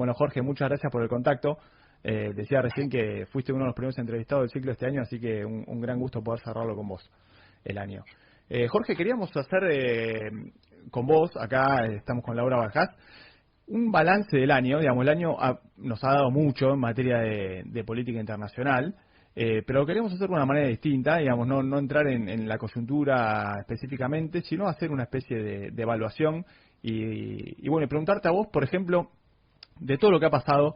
Bueno, Jorge, muchas gracias por el contacto. Decía recién que fuiste uno de los primeros entrevistados del ciclo este año, así que un gran gusto poder cerrarlo con vos el año. Jorge, queríamos hacer con vos, acá estamos con Laura Bajás, un balance del año. Digamos, el año nos ha dado mucho en materia de política internacional, pero lo queremos hacer de una manera distinta, digamos, no entrar en la coyuntura específicamente, sino hacer una especie de evaluación y bueno, preguntarte a vos, por ejemplo, de todo lo que ha pasado,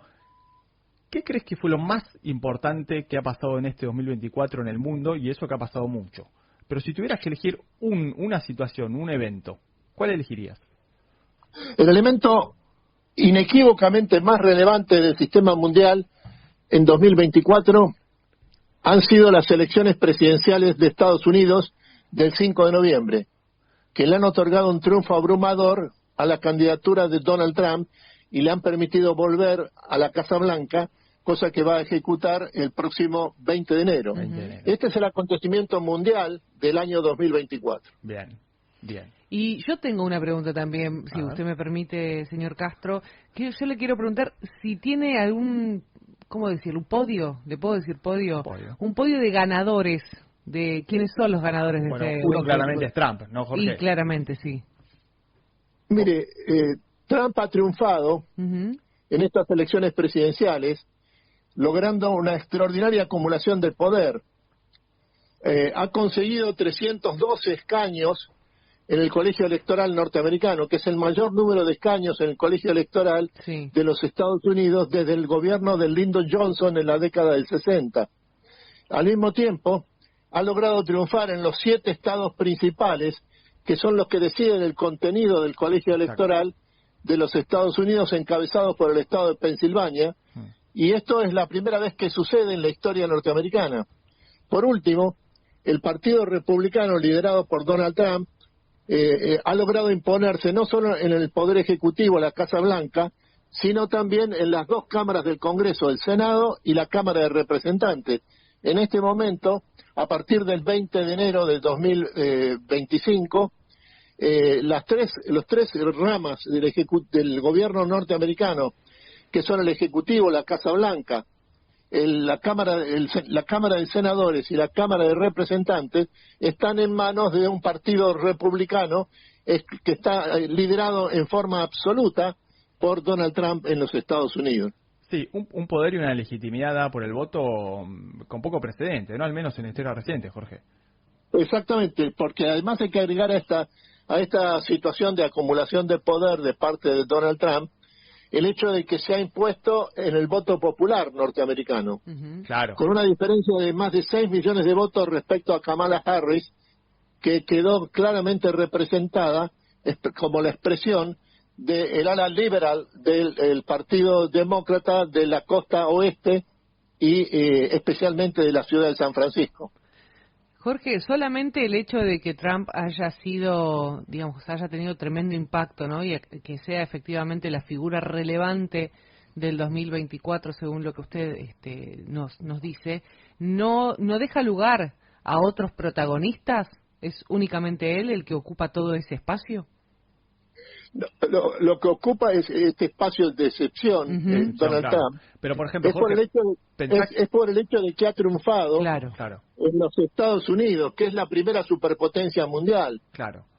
¿qué crees que fue lo más importante que ha pasado en este 2024 en el mundo? Y eso que ha pasado mucho. Pero si tuvieras que elegir una situación, un evento, ¿cuál elegirías? El elemento inequívocamente más relevante del sistema mundial en 2024 han sido las elecciones presidenciales de Estados Unidos del 5 de noviembre, que le han otorgado un triunfo abrumador a la candidatura de Donald Trump y le han permitido volver a la Casa Blanca, cosa que va a ejecutar el próximo 20 de enero. Este es el acontecimiento mundial del año 2024. Bien. Y yo tengo una pregunta también, si usted me permite, señor Castro, que yo le quiero preguntar si tiene algún, ¿cómo decirlo? ¿Un podio? ¿Le puedo decir podio? Un podio de ganadores, de quiénes son los ganadores de este... Uno claramente es Trump, ¿no, Jorge? Y claramente, sí. Mire, Trump ha triunfado en estas elecciones presidenciales, logrando una extraordinaria acumulación de poder. Ha conseguido 312 escaños en el colegio electoral norteamericano, que es el mayor número de escaños en el colegio electoral de los Estados Unidos desde el gobierno de Lyndon Johnson en la década del 60. Al mismo tiempo, ha logrado triunfar en los 7 estados principales, que son los que deciden el contenido del colegio electoral de los Estados Unidos, encabezados por el estado de Pensilvania, y esto es la primera vez que sucede en la historia norteamericana. Por último, el Partido Republicano, liderado por Donald Trump, ha logrado imponerse no solo en el Poder Ejecutivo, la Casa Blanca, sino también en las 2 cámaras del Congreso, el Senado y la Cámara de Representantes. En este momento, a partir del 20 de enero del 2025, los tres ramas del gobierno norteamericano, que son el Ejecutivo, la Casa Blanca, la Cámara de Senadores y la Cámara de Representantes, están en manos de un partido republicano que está liderado en forma absoluta por Donald Trump en los Estados Unidos. Sí, un poder y una legitimidad dada por el voto con poco precedente, ¿no? Al menos en la historia reciente, Jorge. Exactamente, porque además hay que agregar a esta situación de acumulación de poder de parte de Donald Trump el hecho de que se ha impuesto en el voto popular norteamericano, con una diferencia de más de 6 millones de votos respecto a Kamala Harris, que quedó claramente representada como la expresión del ala liberal del Partido Demócrata de la costa oeste y especialmente de la ciudad de San Francisco. Jorge, solamente el hecho de que Trump haya sido, digamos, haya tenido tremendo impacto, ¿no? Y que sea efectivamente la figura relevante del 2024, según lo que usted nos dice, no deja lugar a otros protagonistas. ¿Es únicamente él el que ocupa todo ese espacio? Lo que ocupa es este espacio de excepción, Donald Trump. Pero, por ejemplo, es por el hecho de que ha triunfado en los Estados Unidos, que es la primera superpotencia mundial.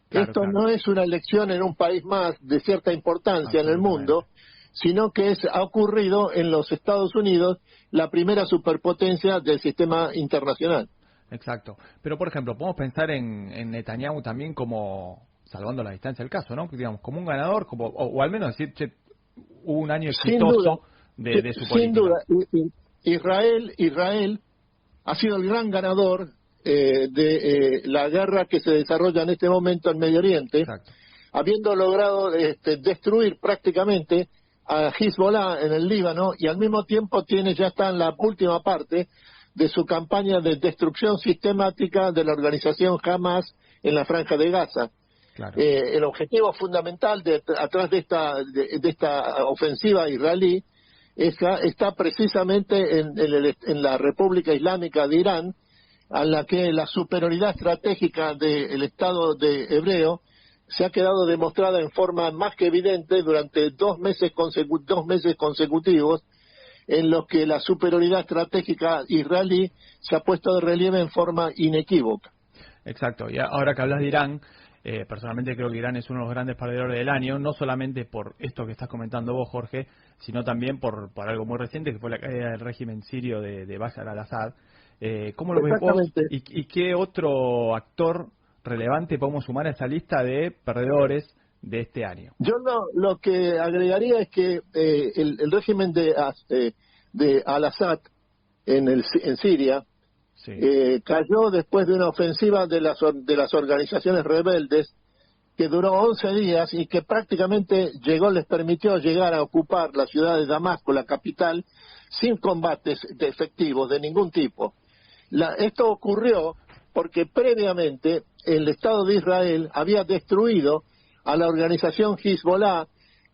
Esto no es una elección en un país más de cierta importancia en el mundo, sino que ha ocurrido en los Estados Unidos, la primera superpotencia del sistema internacional. Exacto. Pero, por ejemplo, podemos pensar en Netanyahu también como, salvando la distancia del caso, ¿no? Digamos, como un ganador, o al menos decir, hubo un año exitoso de su política. Sin duda. Israel ha sido el gran ganador de la guerra que se desarrolla en este momento en Medio Oriente, habiendo logrado destruir prácticamente a Hezbollah en el Líbano, y al mismo tiempo ya está en la última parte de su campaña de destrucción sistemática de la organización Hamas en la Franja de Gaza. El objetivo fundamental atrás de esta ofensiva israelí está precisamente en la República Islámica de Irán, a la que la superioridad estratégica del Estado de hebreo se ha quedado demostrada en forma más que evidente durante 2 meses consecutivos, en los que la superioridad estratégica israelí se ha puesto de relieve en forma inequívoca. Exacto, y ahora que hablas de Irán, personalmente creo que Irán es uno de los grandes perdedores del año, no solamente por esto que estás comentando vos, Jorge, sino también por algo muy reciente, que fue la caída del régimen sirio de Bashar al-Assad. ¿Cómo lo ves vos? ¿Y qué otro actor relevante podemos sumar a esa lista de perdedores de este año? Yo lo que agregaría es que el régimen de al-Assad en Siria sí. Cayó después de una ofensiva de las organizaciones rebeldes que duró 11 días y que prácticamente les permitió llegar a ocupar la ciudad de Damasco, la capital, sin combates efectivos de ningún tipo. Esto ocurrió porque previamente el Estado de Israel había destruido a la organización Hezbollah,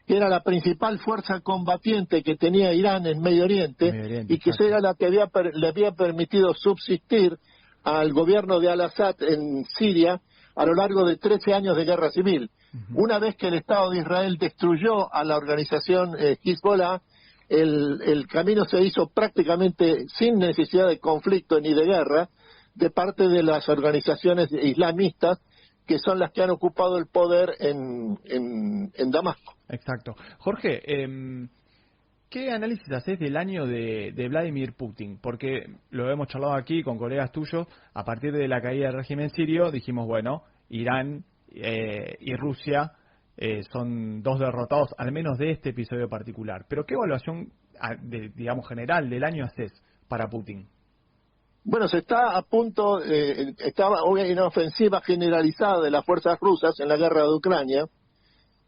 que era la principal fuerza combatiente que tenía Irán en Medio Oriente, y que era la que le había permitido subsistir al gobierno de al-Assad en Siria a lo largo de 13 años de guerra civil. Una vez que el Estado de Israel destruyó a la organización Hezbollah, el camino se hizo prácticamente sin necesidad de conflicto ni de guerra de parte de las organizaciones islamistas, que son las que han ocupado el poder en Damasco. Exacto. Jorge, ¿qué análisis haces del año de Vladimir Putin? Porque lo hemos charlado aquí con colegas tuyos, a partir de la caída del régimen sirio, dijimos, bueno, Irán y Rusia son dos derrotados, al menos de este episodio particular. Pero ¿qué evaluación, digamos, general del año haces para Putin? Bueno, se está a punto, estaba una ofensiva generalizada de las fuerzas rusas en la guerra de Ucrania,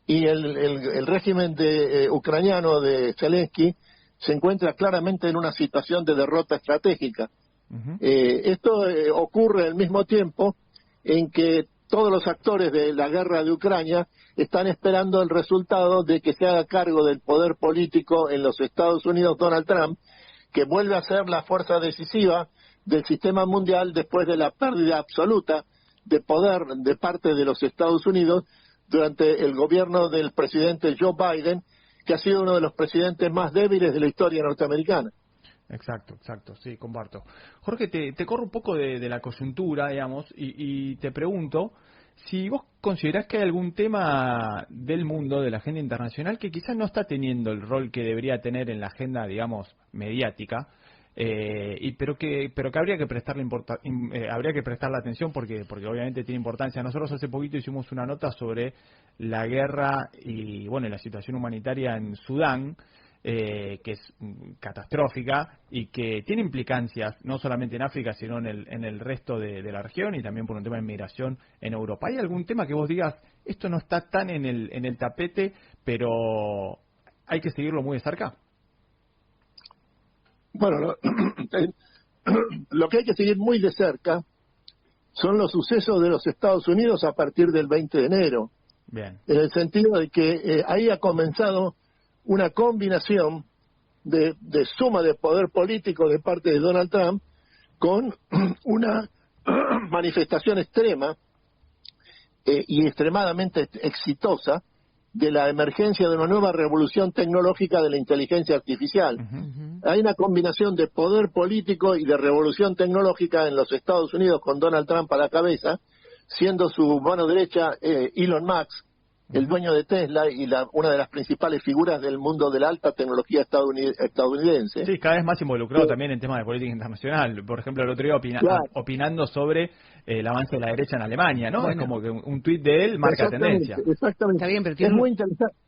y el régimen ucraniano de Zelensky se encuentra claramente en una situación de derrota estratégica. Esto ocurre al mismo tiempo en que todos los actores de la guerra de Ucrania están esperando el resultado de que se haga cargo del poder político en los Estados Unidos Donald Trump, que vuelve a ser la fuerza decisiva del sistema mundial después de la pérdida absoluta de poder de parte de los Estados Unidos durante el gobierno del presidente Joe Biden, que ha sido uno de los presidentes más débiles de la historia norteamericana. Exacto, sí, comparto. Jorge, te corro un poco de la coyuntura, digamos, y te pregunto si vos considerás que hay algún tema del mundo, de la agenda internacional, que quizás no está teniendo el rol que debería tener en la agenda, digamos, mediática, pero que habría que prestarle atención porque obviamente tiene importancia. Nosotros hace poquito hicimos una nota sobre la guerra y bueno, la situación humanitaria en Sudán, que es catastrófica y que tiene implicancias no solamente en África sino en el resto de la región, y también por un tema de inmigración en Europa. ¿Hay algún tema que vos digas esto no está tan en el tapete, pero hay que seguirlo muy de cerca? Bueno, lo que hay que seguir muy de cerca son los sucesos de los Estados Unidos a partir del 20 de enero. Bien. En el sentido de que ahí ha comenzado una combinación de suma de poder político de parte de Donald Trump con una manifestación extrema y extremadamente exitosa de la emergencia de una nueva revolución tecnológica de la inteligencia artificial. Hay una combinación de poder político y de revolución tecnológica en los Estados Unidos con Donald Trump a la cabeza, siendo su mano derecha Elon Musk, el dueño de Tesla y una de las principales figuras del mundo de la alta tecnología estadounidense. Sí, cada vez más involucrado también en temas de política internacional. Por ejemplo, el otro día opinando sobre el avance de la derecha en Alemania, ¿no? Bueno, es como que un tuit de él marca tendencia. Exactamente. Está bien, pero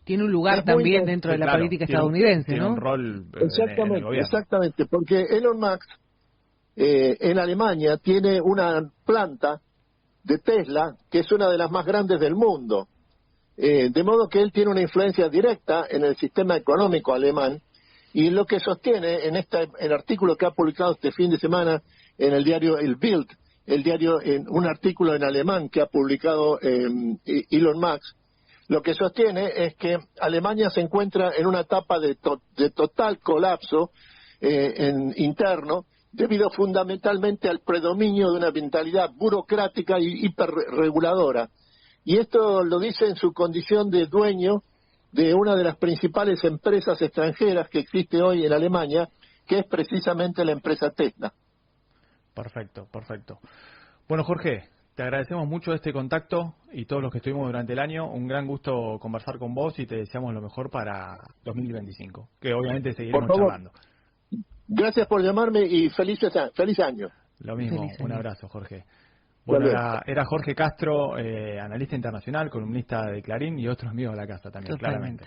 tiene un lugar también dentro de la política estadounidense, tiene ¿no? Un rol exactamente, en el gobierno. Exactamente, porque Elon Musk en Alemania tiene una planta de Tesla que es una de las más grandes del mundo. De modo que él tiene una influencia directa en el sistema económico alemán, y lo que sostiene en el artículo que ha publicado este fin de semana en el diario El Bild, en un artículo en alemán que ha publicado Elon Musk, lo que sostiene es que Alemania se encuentra en una etapa de total colapso interno, debido fundamentalmente al predominio de una mentalidad burocrática y hiperreguladora, y esto lo dice en su condición de dueño de una de las principales empresas extranjeras que existe hoy en Alemania, que es precisamente la empresa Tesla. Perfecto, perfecto. Bueno, Jorge, te agradecemos mucho este contacto y todos los que estuvimos durante el año. Un gran gusto conversar con vos y te deseamos lo mejor para 2025, que obviamente seguiremos charlando. Gracias por llamarme y feliz año. Lo mismo, un abrazo, Jorge. Bueno, era Jorge Castro, analista internacional, columnista de Clarín y otros amigos de la casa también, claramente.